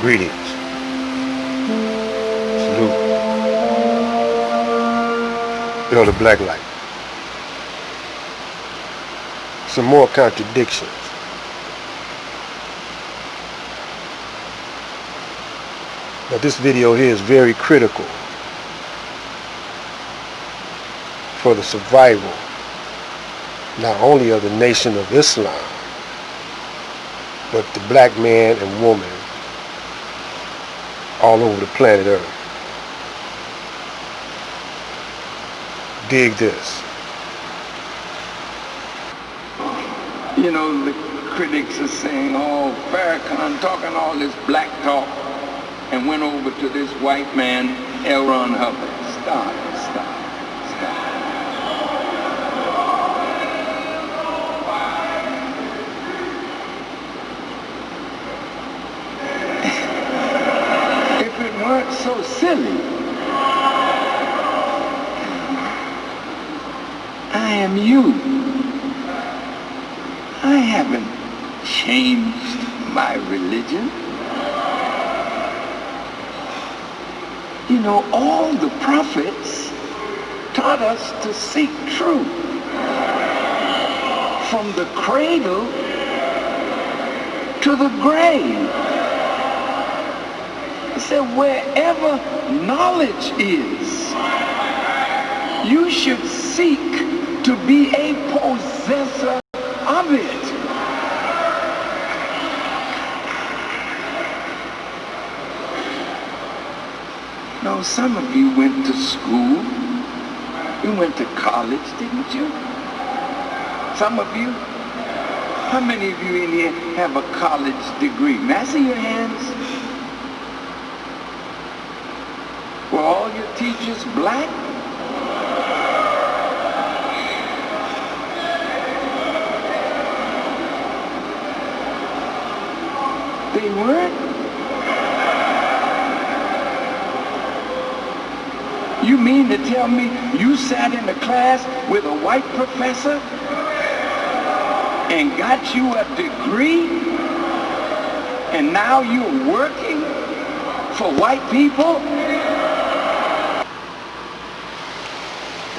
Greetings. Salute. Elder Blacklight. Some more contradictions. Now this video here is very critical for the survival not only of the Nation of Islam, but the black man and woman all over the planet Earth. Dig this. You know, the critics are saying, oh, Farrakhan talking all this black talk and went over to this white man, L. Ron Hubbard. Stop. If it weren't so silly, I am you. I haven't changed my religion. You know, all the prophets taught us to seek truth. From the cradle to the grave. He said, wherever knowledge is, you should seek to be a possessor of it. Now, some of you went to school. You went to college, didn't you? Some of you? How many of you in here have a college degree? May I see your hands? Were all your teachers black? They weren't? You mean to tell me you sat in a class with a white professor and got you a degree and now you're working for white people?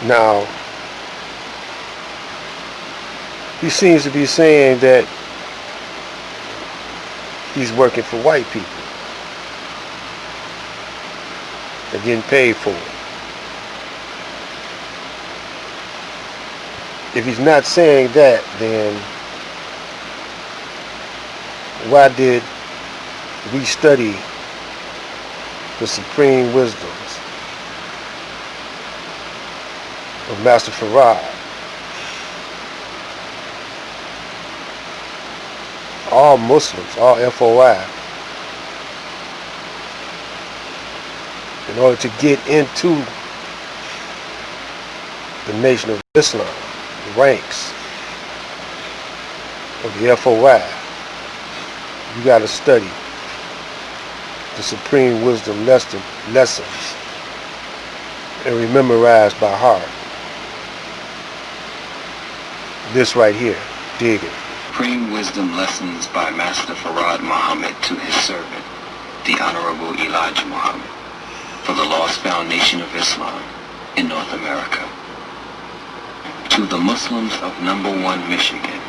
Now, he seems to be saying that he's working for white people and getting paid for it. If he's not saying that, then why did we study the supreme wisdoms of Master Farrakhan? All Muslims, all FOI, in order to get into the Nation of Islam, the ranks of the FOI, you got to study the supreme wisdom lessons and rememorize by heart. This right here, dig it. Supreme Wisdom Lessons by Master Farad Muhammad to his servant, the Honorable Elijah Muhammad, for the Lost Found Nation of Islam in North America. To the Muslims of Number 1 Michigan,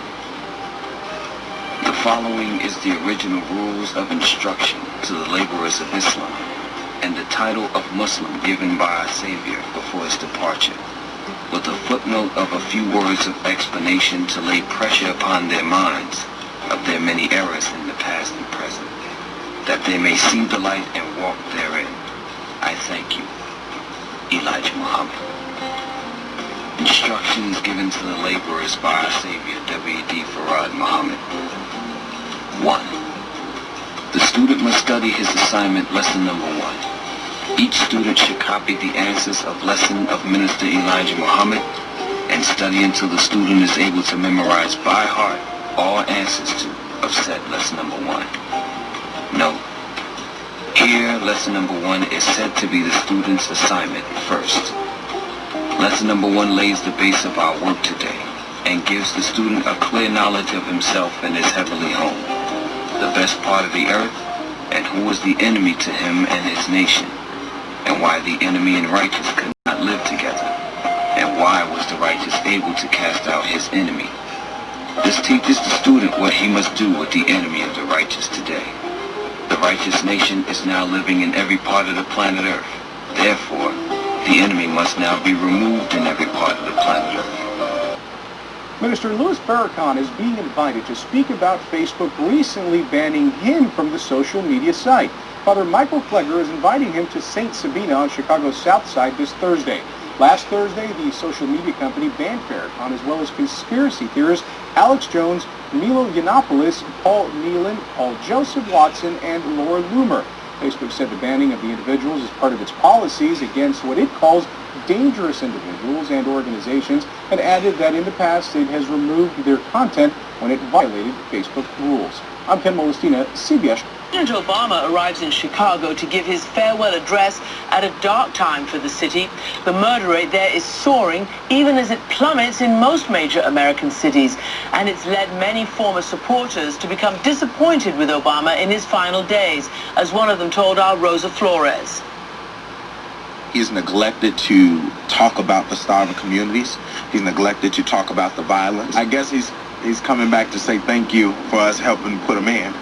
the following is the original rules of instruction to the laborers of Islam and the title of Muslim given by our Savior before his departure, with a footnote of a few words of explanation to lay pressure upon their minds of their many errors in the past and present, that they may see the light and walk therein. I thank you, Elijah Muhammad. Instructions given to the laborers by our Savior, W.D. Farad Muhammad. 1. The student must study his assignment, lesson number 1. Each student should copy the answers of lesson of Minister Elijah Muhammad and study until the student is able to memorize by heart all answers to of said lesson number 1. Note, here lesson number 1 is said to be the student's assignment first. Lesson number 1 lays the base of our work today and gives the student a clear knowledge of himself and his heavenly home, the best part of the earth, and who was the enemy to him and his nation, and why the enemy and righteous could not live together, and why was the righteous able to cast out his enemy. This teaches the student what he must do with the enemy of the righteous today. The righteous nation is now living in every part of the planet Earth. Therefore, the enemy must now be removed in every part of the planet Earth. Minister Louis Farrakhan is being invited to speak about Facebook recently banning him from the social media site. Father Michael Flegler is inviting him to St. Sabina on Chicago's South Side this Thursday. Last Thursday, the social media company banned Farrakhan, as well as conspiracy theorists Alex Jones, Milo Yiannopoulos, Paul Nealon, Paul Joseph Watson, and Laura Loomer. Facebook said the banning of the individuals is part of its policies against what it calls dangerous individuals and organizations, and added that in the past it has removed their content when it violated Facebook rules. I'm Ken Molestina, CBS. President Obama arrives in Chicago to give his farewell address at a dark time for the city. The murder rate there is soaring, even as it plummets in most major American cities. And it's led many former supporters to become disappointed with Obama in his final days, as one of them told our Rosa Flores. He's neglected to talk about the starving communities. He's neglected to talk about the violence. I guess he's coming back to say thank you for us helping put him in.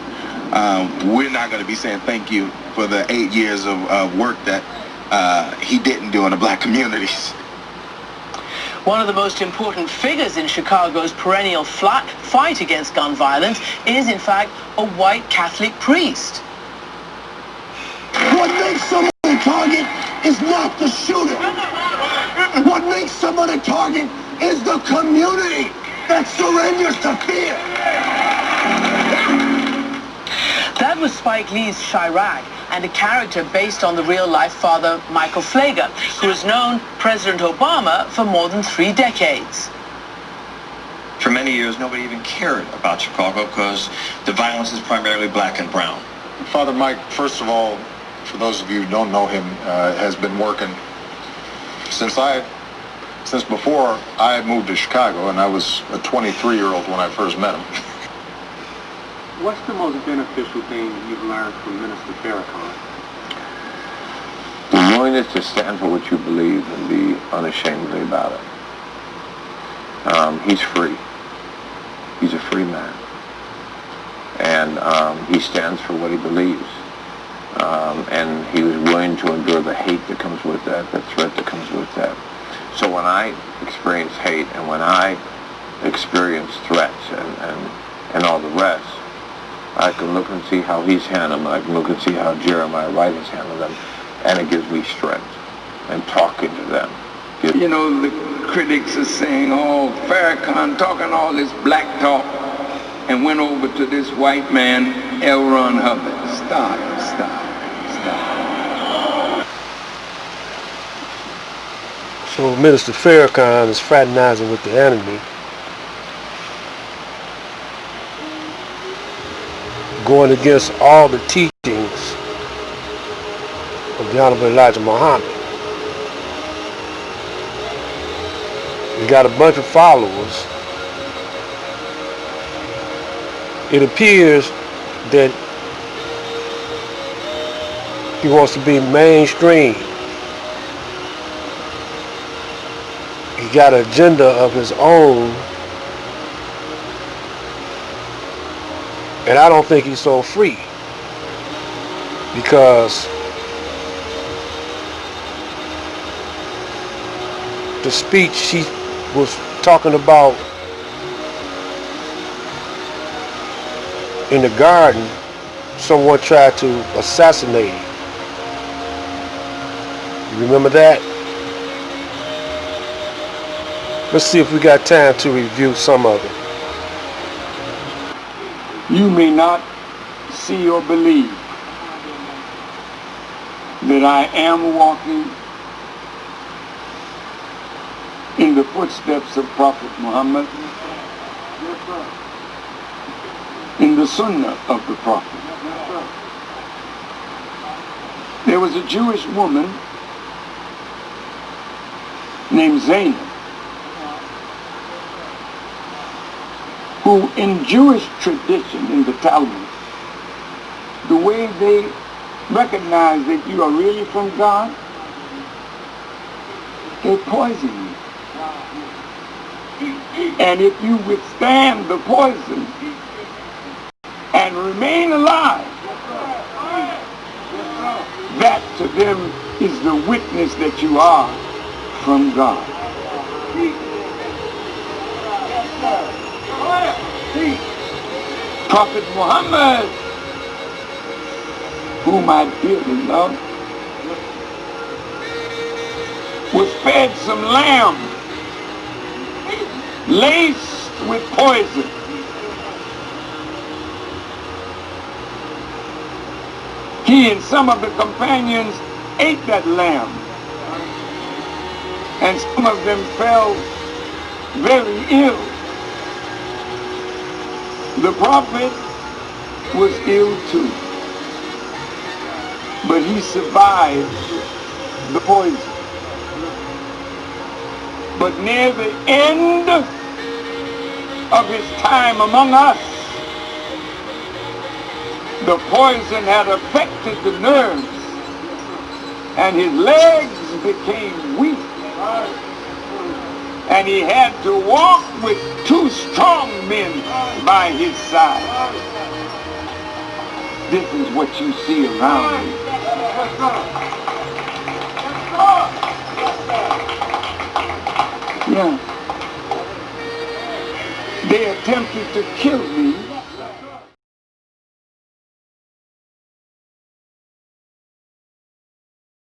We're not going to be saying thank you for the 8 years of work that he didn't do in the black communities. One of the most important figures in Chicago's perennial fight against gun violence is, in fact, a white Catholic priest. What makes someone a target is not the shooter. What makes someone a target is the community that surrenders to fear. That was Spike Lee's Chirac, and a character based on the real-life Father Michael Flegler, who has known President Obama for more than 3 decades. For many years, nobody even cared about Chicago because the violence is primarily black and brown. Father Mike, first of all, for those of you who don't know him, has been working since before I moved to Chicago, and I was a 23-year-old when I first met him. What's the most beneficial thing you've learned from Minister Farrakhan? The willingness to stand for what you believe and be unashamedly about it. He's free. He's a free man. And he stands for what he believes. And he was willing to endure the hate that comes with that, the threat that comes with that. So when I experience hate and when I experience threats and all the rest, I can look and see how he's handled them. I can look and see how Jeremiah Wright has handled them. And it gives me strength. And talking to them. You know, the critics are saying, oh, Farrakhan talking all this black talk and went over to this white man, L. Ron Hubbard. Stop. So Minister Farrakhan is fraternizing with the enemy, going against all the teachings of the Honorable Elijah Muhammad. He got a bunch of followers. It appears that he wants to be mainstream. He got an agenda of his own, and I don't think he's so free, because the speech she was talking about in the garden, someone tried to assassinate him. You remember that? Let's see if we got time to review some of it. You may not see or believe that I am walking in the footsteps of Prophet Muhammad, in the Sunnah of the Prophet. There was a Jewish woman named Zainab, who in Jewish tradition, in the Talmud, the way they recognize that you are really from God, they poison you. And if you withstand the poison and remain alive, that to them is the witness that you are from God. Prophet Muhammad, whom I dearly love, was fed some lamb laced with poison. He and some of the companions ate that lamb, and some of them fell very ill. The prophet was ill too, but he survived the poison. But near the end of his time among us, the poison had affected the nerves, and his legs became weak, and he had to walk with two strong men by his side. This is what you see around you. Yeah. They attempted to kill me